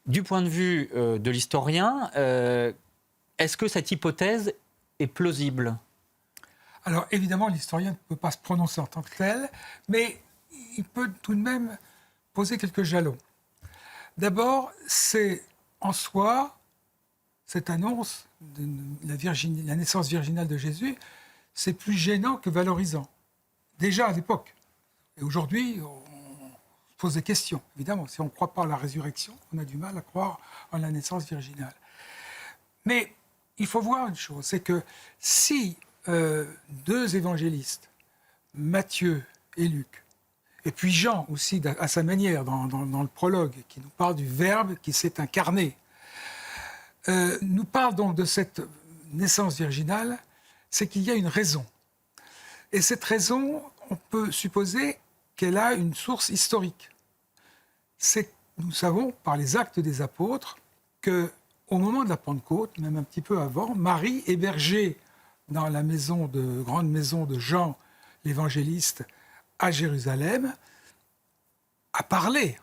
Du point de vue de l'historien, est-ce que cette hypothèse est plausible ? Alors, évidemment, l'historien ne peut pas se prononcer en tant que tel, mais il peut tout de même poser quelques jalons. D'abord, c'est en soi, cette annonce de la naissance virginale de Jésus, c'est plus gênant que valorisant. Déjà à l'époque. Et aujourd'hui, on se pose des questions. Évidemment, si on ne croit pas à la résurrection, on a du mal à croire en la naissance virginale. Mais il faut voir une chose, c'est que si deux évangélistes, Matthieu et Luc, et puis Jean aussi à sa manière dans le prologue, qui nous parle du Verbe qui s'est incarné, nous parle donc de cette naissance virginale, c'est qu'il y a une raison. Et cette raison, on peut supposer qu'elle a une source historique. Nous savons, par les actes des apôtres, qu'au moment de la Pentecôte, même un petit peu avant, Marie, hébergée dans la grande maison de Jean, l'évangéliste, à Jérusalem, a parlé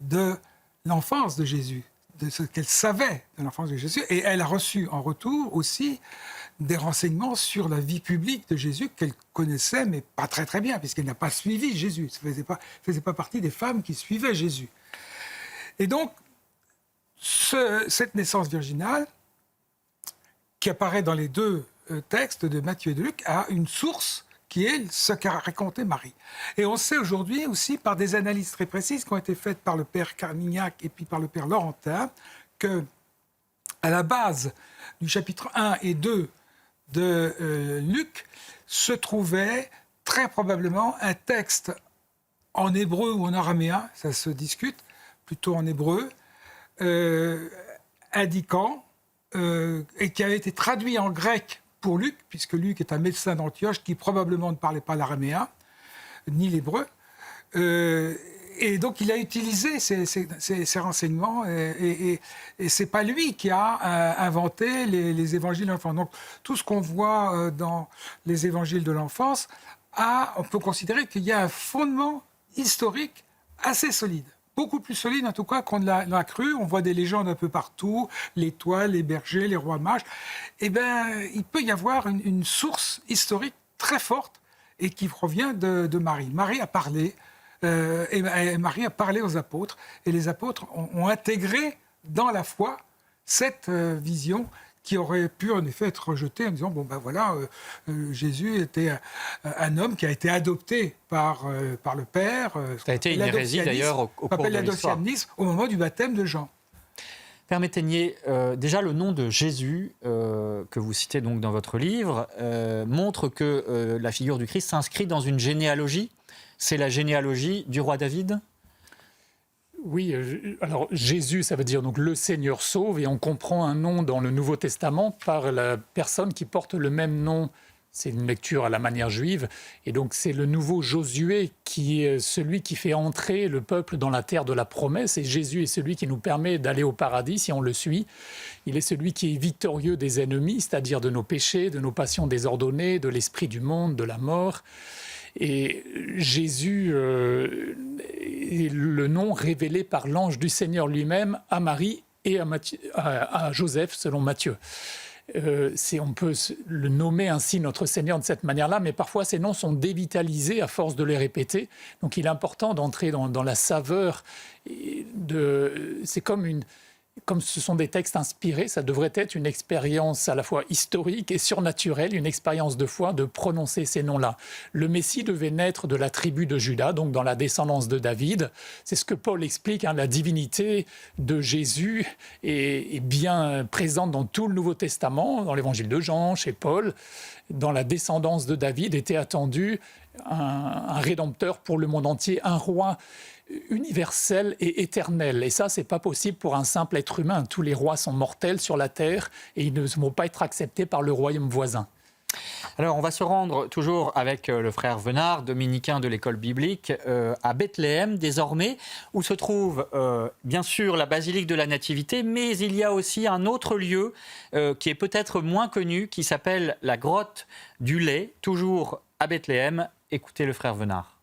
de l'enfance de Jésus, de ce qu'elle savait de l'enfance de Jésus, et elle a reçu en retour aussi des renseignements sur la vie publique de Jésus qu'elle connaissait, mais pas très très bien, puisqu'elle n'a pas suivi Jésus. Elle ne faisait pas partie des femmes qui suivaient Jésus. Et donc, cette naissance virginale, qui apparaît dans les deux textes de Matthieu et de Luc, a une source qui est ce qu'a raconté Marie. Et on sait aujourd'hui aussi, par des analyses très précises qui ont été faites par le père Carmignac et puis par le père Laurentin, que à la base du chapitre 1 et 2 de Luc se trouvait très probablement un texte en hébreu ou en araméen, ça se discute, plutôt en hébreu, indiquant, et qui avait été traduit en grec pour Luc, puisque Luc est un médecin d'Antioche qui probablement ne parlait pas l'araméen, ni l'hébreu. Et donc il a utilisé ces renseignements, et ce n'est pas lui qui a inventé les évangiles de l'enfance. Donc tout ce qu'on voit dans les évangiles de l'enfance, on peut considérer qu'il y a un fondement historique assez solide. Beaucoup plus solide en tout cas qu'on l'a cru. On voit des légendes un peu partout, l'étoile, les bergers, les rois mages. Eh bien, il peut y avoir une source historique très forte et qui provient de Marie. Marie a parlé, et Marie a parlé aux apôtres, et les apôtres ont intégré dans la foi cette vision qui aurait pu en effet être rejetée en disant, bon ben voilà, Jésus était un homme qui a été adopté par le Père. Ça a été une hérésie d'ailleurs au cours de l'histoire. Au moment du baptême de Jean. Père Métainier, déjà le nom de Jésus, que vous citez donc dans votre livre, montre que la figure du Christ s'inscrit dans une généalogie. C'est la généalogie du roi David ? Oui, alors Jésus, ça veut dire donc le Seigneur sauve, et on comprend un nom dans le Nouveau Testament par la personne qui porte le même nom C'est une lecture à la manière juive. Et donc, c'est le nouveau Josué qui est celui qui fait entrer le peuple dans la terre de la promesse. Et Jésus est celui qui nous permet d'aller au paradis si on le suit. Il est celui qui est victorieux des ennemis, c'est-à-dire de nos péchés, de nos passions désordonnées, de l'esprit du monde, de la mort. Et Jésus est le nom révélé par l'ange du Seigneur lui-même à Marie et à Joseph, selon Matthieu. On peut le nommer ainsi notre Seigneur de cette manière-là, mais parfois ces noms sont dévitalisés à force de les répéter. Donc il est important d'entrer dans la saveur. C'est comme ce sont des textes inspirés, ça devrait être une expérience à la fois historique et surnaturelle, une expérience de foi de prononcer ces noms-là. Le Messie devait naître de la tribu de Juda, donc dans la descendance de David. C'est ce que Paul explique, la divinité de Jésus est bien présente dans tout le Nouveau Testament, dans l'évangile de Jean, chez Paul. Dans la descendance de David était attendu un rédempteur pour le monde entier, un roi universel et éternel. Et ça, c'est pas possible pour un simple être humain. Tous les rois sont mortels sur la terre et ils ne vont pas être acceptés par le royaume voisin. Alors, on va se rendre toujours avec le frère Venard, dominicain de l'école biblique, à Bethléem désormais, où se trouve bien sûr la basilique de la Nativité, mais il y a aussi un autre lieu qui est peut-être moins connu, qui s'appelle la grotte du lait, toujours à Bethléem. Écoutez le frère Venard.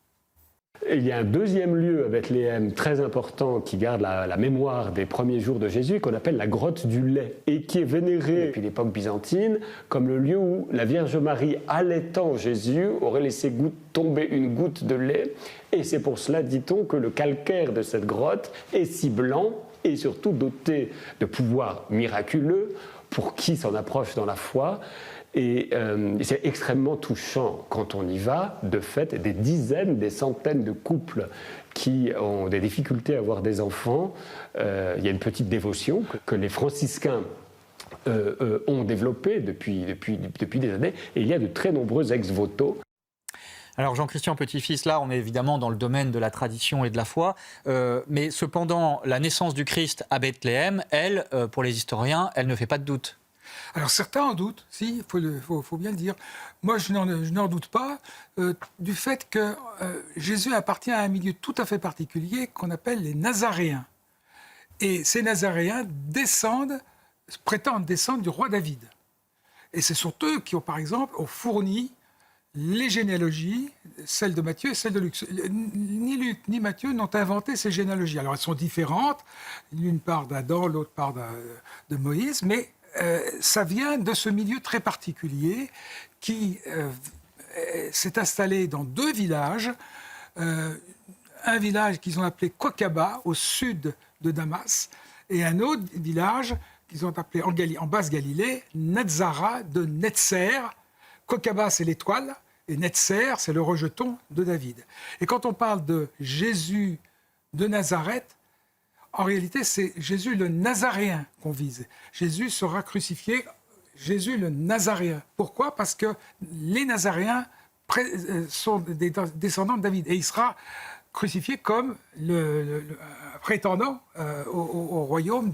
Il y a un deuxième lieu à Bethléem très important qui garde la mémoire des premiers jours de Jésus qu'on appelle la grotte du lait et qui est vénéré depuis l'époque byzantine comme le lieu où la Vierge Marie allaitant Jésus aurait laissé tomber une goutte de lait et c'est pour cela, dit-on, que le calcaire de cette grotte est si blanc et surtout doté de pouvoirs miraculeux pour qui s'en approche dans la foi. Et c'est extrêmement touchant quand on y va. De fait, des dizaines, des centaines de couples qui ont des difficultés à avoir des enfants. Il y a une petite dévotion que les franciscains ont développée depuis des années. Et il y a de très nombreux ex-voto. Alors Jean-Christian Petit-Fils, là on est évidemment dans le domaine de la tradition et de la foi, mais cependant la naissance du Christ à Bethléem, elle, pour les historiens, elle ne fait pas de doute. Alors certains en doutent, si, il faut bien le dire. Moi, je n'en doute pas du fait que Jésus appartient à un milieu tout à fait particulier qu'on appelle les Nazaréens. Et ces Nazaréens prétendent descendre du roi David. Et c'est surtout eux qui ont, par exemple, fourni les généalogies, celle de Matthieu et celle de Luc. Ni Luc ni Matthieu n'ont inventé ces généalogies. Alors elles sont différentes, l'une part d'Adam, l'autre part de Moïse, mais ça vient de ce milieu très particulier qui s'est installé dans deux villages. Un village qu'ils ont appelé Kokaba, au sud de Damas, et un autre village qu'ils ont appelé en Basse-Galilée, Netzara de Netzer. Kokaba, c'est l'étoile, et Netzer, c'est le rejeton de David. Et quand on parle de Jésus de Nazareth, en réalité, c'est Jésus le Nazaréen qu'on vise. Jésus sera crucifié, Jésus le Nazaréen. Pourquoi ? Parce que les Nazaréens sont des descendants de David. Et il sera crucifié comme le prétendant au royaume,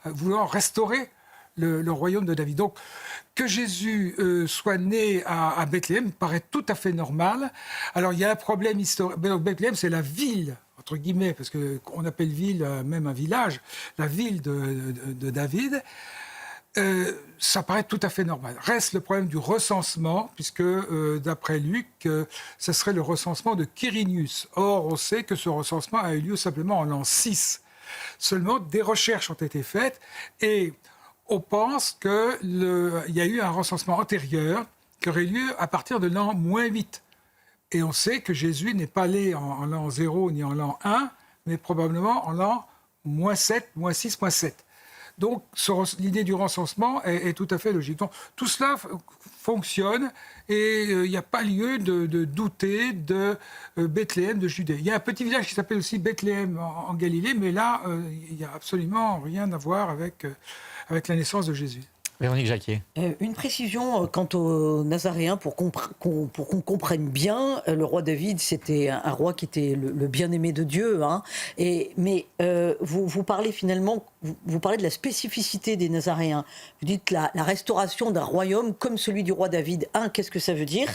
voulant restaurer le royaume de David. Donc, que Jésus soit né à Bethléem paraît tout à fait normal. Alors, il y a un problème historique. Bethléem, c'est la ville, entre guillemets, parce qu'on appelle ville même un village, la ville de David. Ça paraît tout à fait normal. Reste le problème du recensement, puisque d'après Luc, ce serait le recensement de Quirinius. Or, on sait que ce recensement a eu lieu simplement en l'an 6. Seulement, des recherches ont été faites et on pense qu'il y a eu un recensement antérieur qui aurait lieu à partir de l'an -8. Et on sait que Jésus n'est pas né en l'an 0 ni en l'an 1, mais probablement en l'an -7, -6, -7. Donc l'idée du recensement est tout à fait logique. Donc tout cela fonctionne et il n'y a pas lieu de douter de Bethléem, de Judée. Il y a un petit village qui s'appelle aussi Bethléem en Galilée, mais là, il n'y a absolument rien à voir avec la naissance de Jésus. Véronique Jacquier. Une précision quant aux Nazaréens pour qu'on comprenne bien. Le roi David, c'était un roi qui était le bien-aimé de Dieu. Hein, mais vous parlez finalement, vous parlez de la spécificité des Nazaréens. Vous dites la restauration d'un royaume comme celui du roi David. Un, qu'est-ce que ça veut dire?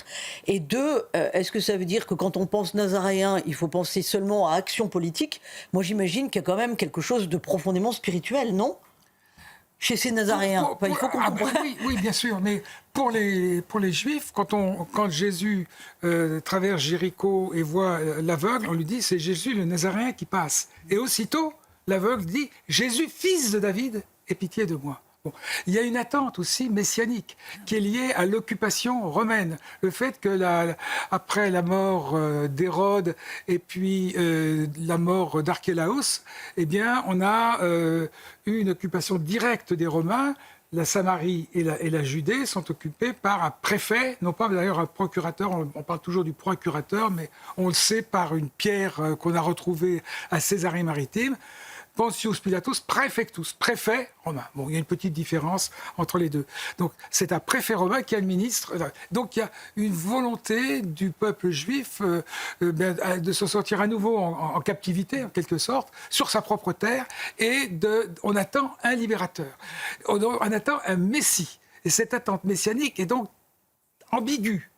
Et deux, est-ce que ça veut dire que quand on pense Nazaréen, il faut penser seulement à action politique? Moi, j'imagine qu'il y a quand même quelque chose de profondément spirituel, non? Chez ces Nazaréens. Il faut qu'on comprenne. Oui, bien sûr, mais pour les Juifs, quand Jésus traverse Jéricho et voit l'aveugle, on lui dit c'est Jésus le Nazaréen qui passe. Et aussitôt, l'aveugle dit Jésus, fils de David, aie pitié de moi. Bon. Il y a une attente aussi messianique qui est liée à l'occupation romaine. Le fait que après la mort d'Hérode et puis la mort d'Archélaos, eh bien, on a eu une occupation directe des Romains. La Samarie et la Judée sont occupées par un préfet, non pas d'ailleurs un procurateur, on parle toujours du procurateur, mais on le sait par une pierre qu'on a retrouvée à Césarée-Maritime. Pontius Pilatus Praefectus, préfet romain. Bon, il y a une petite différence entre les deux. Donc, c'est un préfet romain qui administre. Donc, il y a une volonté du peuple juif de se sentir à nouveau en captivité, en quelque sorte, sur sa propre terre, et on attend un libérateur. On attend un messie. Et cette attente messianique est donc ambiguë.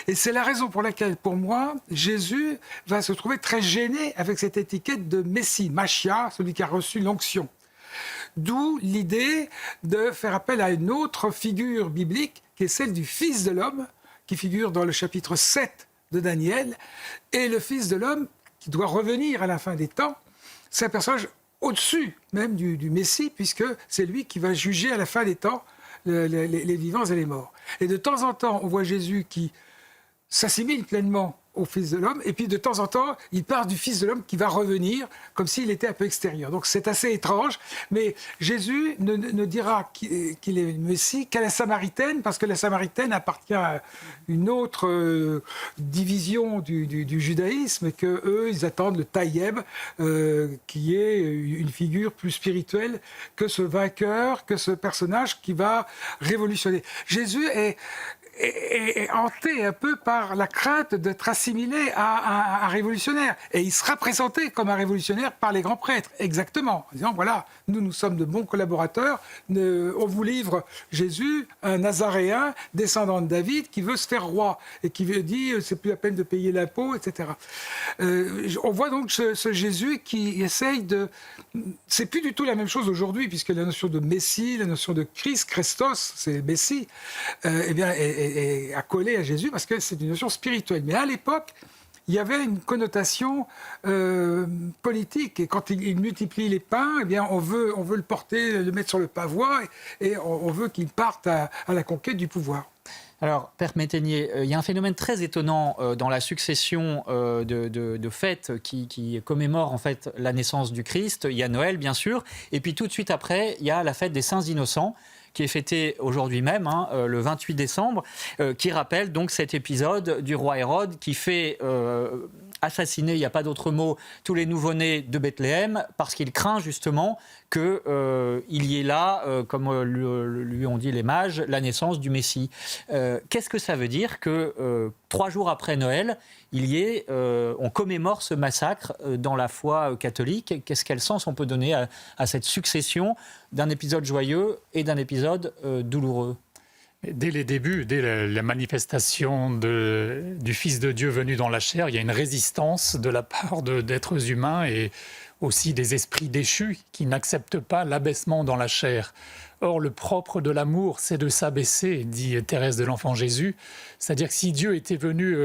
Et c'est la raison pour laquelle, pour moi, Jésus va se trouver très gêné avec cette étiquette de Messie, Machia, celui qui a reçu l'onction. D'où l'idée de faire appel à une autre figure biblique, qui est celle du Fils de l'homme, qui figure dans le chapitre 7 de Daniel. Et le Fils de l'homme, qui doit revenir à la fin des temps, c'est un personnage au-dessus même du Messie, puisque c'est lui qui va juger à la fin des temps les vivants et les morts. Et de temps en temps, on voit Jésus qui s'assimile pleinement au Fils de l'homme, et puis de temps en temps, il part du Fils de l'homme qui va revenir, comme s'il était un peu extérieur. Donc c'est assez étrange, mais Jésus ne dira qu'il est le Messie qu'à la Samaritaine, parce que la Samaritaine appartient à une autre division du judaïsme, et qu'eux, ils attendent le Taïeb, qui est une figure plus spirituelle que ce vainqueur, que ce personnage qui va révolutionner. Jésus est hanté un peu par la crainte d'être assimilé à un révolutionnaire. Et il sera présenté comme un révolutionnaire par les grands prêtres, exactement, en disant, voilà, nous sommes de bons collaborateurs, on vous livre Jésus, un Nazaréen, descendant de David, qui veut se faire roi, et qui dit, c'est plus la peine de payer l'impôt, etc. On voit donc ce Jésus qui essaye de... C'est plus du tout la même chose aujourd'hui, puisque la notion de Messie, la notion de Christ, Christos, c'est Messie, eh bien, est accolée à Jésus, parce que c'est une notion spirituelle. Mais à l'époque, il y avait une connotation politique. Et quand il multiplie les pains, eh bien, on veut le porter, le mettre sur le pavois, et on veut qu'il parte à la conquête du pouvoir. Alors, Père Métainier, il y a un phénomène très étonnant dans la succession de fêtes qui commémorent en fait la naissance du Christ. Il y a Noël, bien sûr, et puis tout de suite après, il y a la fête des Saints Innocents, qui est fêtée aujourd'hui même, le 28 décembre, qui rappelle donc cet épisode du roi Hérode qui fait assassiner, il n'y a pas d'autre mot, tous les nouveau-nés de Bethléem, parce qu'il craint justement qu'il y ait là, comme lui ont dit les mages, la naissance du Messie. Qu'est-ce que ça veut dire que 3 jours après Noël, on commémore ce massacre dans la foi catholique? Quel sens on peut donner à cette succession d'un épisode joyeux et d'un épisode douloureux? Dès les débuts, dès la manifestation du Fils de Dieu venu dans la chair, il y a une résistance de la part d'êtres humains et aussi des esprits déchus qui n'acceptent pas l'abaissement dans la chair. Or, le propre de l'amour, c'est de s'abaisser, dit Thérèse de l'Enfant Jésus. C'est-à-dire que si Dieu était venu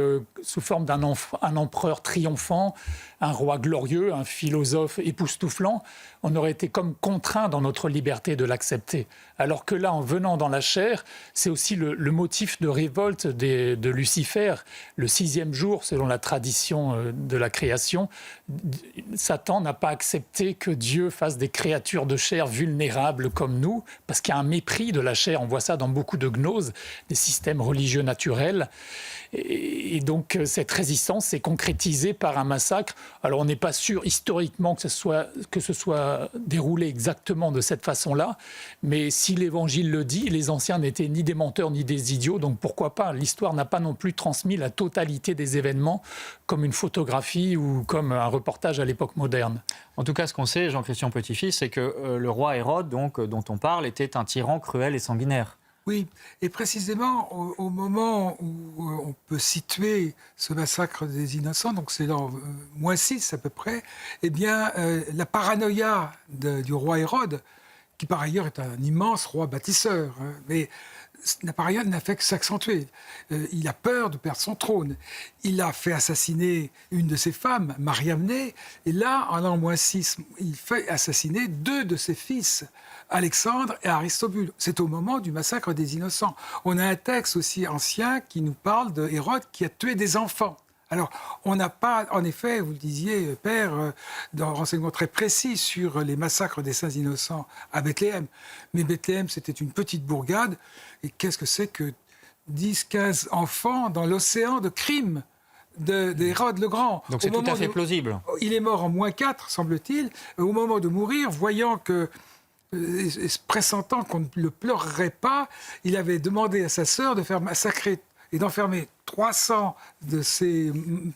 sous forme d'un empereur triomphant, un roi glorieux, un philosophe époustouflant, on aurait été comme contraint dans notre liberté de l'accepter. Alors que là, en venant dans la chair, c'est aussi le motif de révolte de Lucifer. Le 6e jour, selon la tradition de la création, Satan n'a pas pas accepter que Dieu fasse des créatures de chair vulnérables comme nous, parce qu'il y a un mépris de la chair. On voit ça dans beaucoup de gnoses, des systèmes religieux naturels. Et donc cette résistance s'est concrétisée par un massacre. Alors on n'est pas sûr historiquement que ce soit déroulé exactement de cette façon-là, mais si l'Évangile le dit, les anciens n'étaient ni des menteurs ni des idiots, donc pourquoi pas? L'histoire n'a pas non plus transmis la totalité des événements comme une photographie ou comme un reportage à l'époque moderne. En tout cas, ce qu'on sait, Jean-Christian Petit-Fils, c'est que le roi Hérode, donc, dont on parle, était un tyran cruel et sanguinaire. Oui, et précisément au moment où on peut situer ce massacre des innocents, donc c'est dans -6 à peu près, eh bien la paranoïa du roi Hérode, qui par ailleurs est un immense roi bâtisseur, hein, mais la paranoïa n'a fait que s'accentuer. Il a peur de perdre son trône. Il a fait assassiner une de ses femmes, Mariamné, et là, en l'an -6, il fait assassiner 2 de ses fils, Alexandre et Aristobule. C'est au moment du massacre des innocents. On a un texte aussi ancien qui nous parle de Hérode qui a tué des enfants. Alors, on n'a pas, en effet, vous le disiez, Père, d'un renseignement très précis sur les massacres des saints innocents à Bethléem. Mais Bethléem, c'était une petite bourgade. Et qu'est-ce que c'est que 10-15 enfants dans l'océan de crimes d'Hérode le Grand? Donc c'est tout à fait plausible. Il est mort en -4, semble-t-il. Au moment de mourir, voyant que, pressentant qu'on ne le pleurerait pas, il avait demandé à sa sœur de faire massacrer et d'enfermer 300 de ses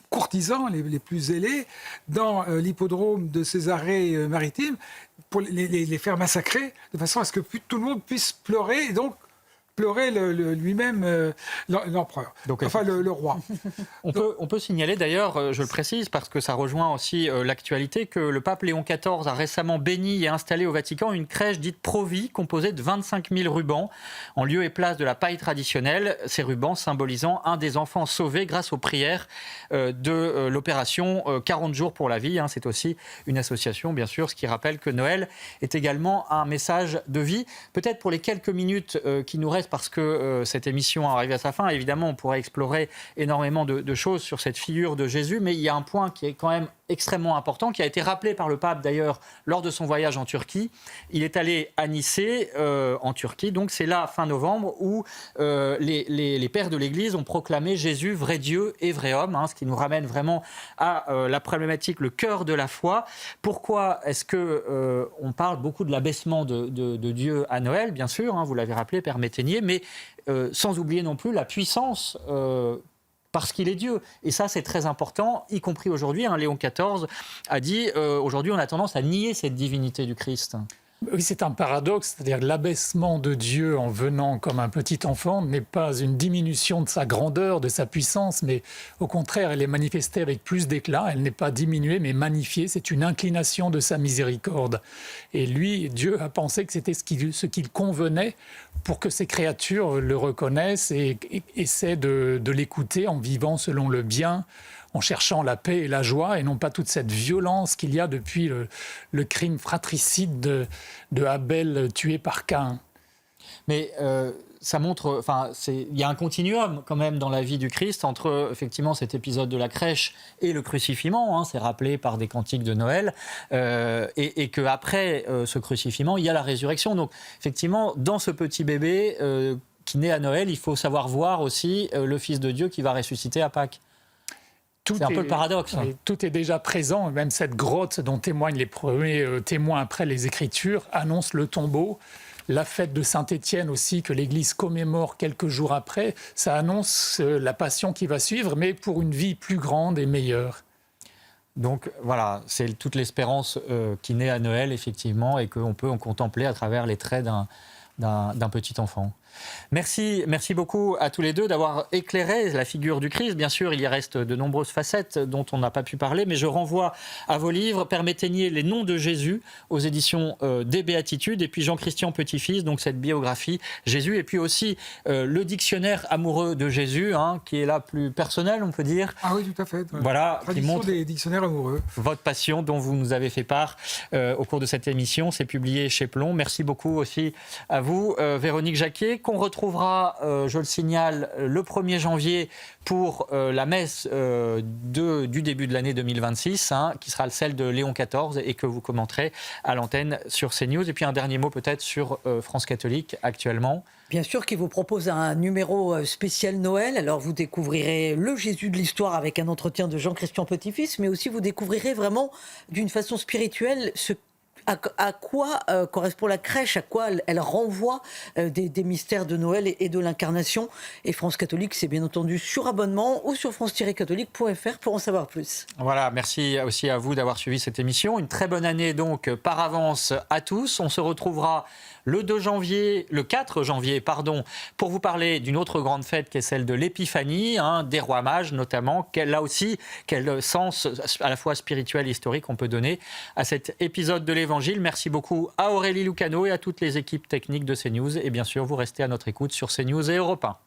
courtisans les plus zélés dans l'hippodrome de Césarée maritime pour les faire massacrer de façon à ce que tout le monde puisse pleurer et donc pleurer lui-même l'empereur, donc, enfin le roi. On peut signaler d'ailleurs, je le précise parce que ça rejoint aussi l'actualité, que le pape Léon XIV a récemment béni et installé au Vatican une crèche dite Pro-Vie composée de 25 000 rubans en lieu et place de la paille traditionnelle, ces rubans symbolisant un des enfants sauvés grâce aux prières de l'opération 40 jours pour la vie. C'est aussi une association, bien sûr, ce qui rappelle que Noël est également un message de vie. Peut-être pour les quelques minutes qui nous restent, parce que cette émission arrive à sa fin, évidemment, on pourrait explorer énormément de choses sur cette figure de Jésus, mais il y a un point qui est quand même extrêmement important, qui a été rappelé par le pape d'ailleurs lors de son voyage en Turquie. Il est allé à Nicée, en Turquie, donc c'est là, fin novembre, où les pères de l'Église ont proclamé Jésus vrai Dieu et vrai homme, ce qui nous ramène vraiment à la problématique, le cœur de la foi. Pourquoi est-ce que on parle beaucoup de l'abaissement de Dieu à Noël, bien sûr, vous l'avez rappelé, Père Métainier, mais sans oublier non plus la puissance parce qu'il est Dieu. Et ça, c'est très important, y compris aujourd'hui. Léon XIV a dit, aujourd'hui, on a tendance à nier cette divinité du Christ. Oui, c'est un paradoxe, c'est-à-dire que l'abaissement de Dieu en venant comme un petit enfant n'est pas une diminution de sa grandeur, de sa puissance, mais au contraire, elle est manifestée avec plus d'éclat, elle n'est pas diminuée, mais magnifiée, c'est une inclination de sa miséricorde. Et lui, Dieu a pensé que c'était ce qu'il convenait pour que ses créatures le reconnaissent et essaient de l'écouter en vivant selon le bien, en cherchant la paix et la joie, et non pas toute cette violence qu'il y a depuis le crime fratricide de Abel tué par Caïn. Mais ça montre, il y a un continuum quand même dans la vie du Christ entre effectivement cet épisode de la crèche et le crucifiement, c'est rappelé par des cantiques de Noël, et qu'après ce crucifiement, il y a la résurrection. Donc effectivement, dans ce petit bébé qui naît à Noël, il faut savoir voir aussi le Fils de Dieu qui va ressusciter à Pâques. C'est un peu le paradoxe. Tout est déjà présent, même cette grotte dont témoignent les premiers témoins après les Écritures annonce le tombeau. La fête de Saint-Étienne aussi, que l'Église commémore quelques jours après, ça annonce la passion qui va suivre, mais pour une vie plus grande et meilleure. Donc voilà, c'est toute l'espérance qui naît à Noël, effectivement, et qu'on peut en contempler à travers les traits d'un petit enfant. Merci beaucoup à tous les deux d'avoir éclairé la figure du Christ. Bien sûr, il y reste de nombreuses facettes dont on n'a pas pu parler, mais je renvoie à vos livres, Père Métainier, Les noms de Jésus, aux éditions des Béatitudes, et puis Jean-Christian Petit-Fils, donc cette biographie Jésus, et puis aussi le dictionnaire amoureux de Jésus, qui est là plus personnel, on peut dire. Ah oui, tout à fait. Voilà, tradition des dictionnaires Itinéraire amoureux. Votre passion dont vous nous avez fait part au cours de cette émission, c'est publié chez Plomb. Merci beaucoup aussi à vous, Véronique Jacquier, qu'on retrouvera, je le signale, le 1er janvier pour la messe du début de l'année 2026, qui sera celle de Léon XIV et que vous commenterez à l'antenne sur CNews. Et puis un dernier mot peut-être sur France Catholique actuellement. Bien sûr, qui vous propose un numéro spécial Noël. Alors, vous découvrirez le Jésus de l'histoire avec un entretien de Jean-Christian Petit-Fils, mais aussi vous découvrirez vraiment d'une façon spirituelle à quoi correspond la crèche, à quoi elle renvoie des mystères de Noël et de l'incarnation. Et France Catholique, c'est bien entendu sur abonnement ou sur france-catholique.fr pour en savoir plus. Voilà, merci aussi à vous d'avoir suivi cette émission. Une très bonne année donc par avance à tous. On se retrouvera le 4 janvier, pour vous parler d'une autre grande fête qui est celle de l'Épiphanie, des rois mages notamment. Là aussi, quel sens à la fois spirituel et historique on peut donner à cet épisode de l'Évangile. Merci beaucoup à Aurélie Lucano et à toutes les équipes techniques de CNews. Et bien sûr, vous restez à notre écoute sur CNews et Europe 1.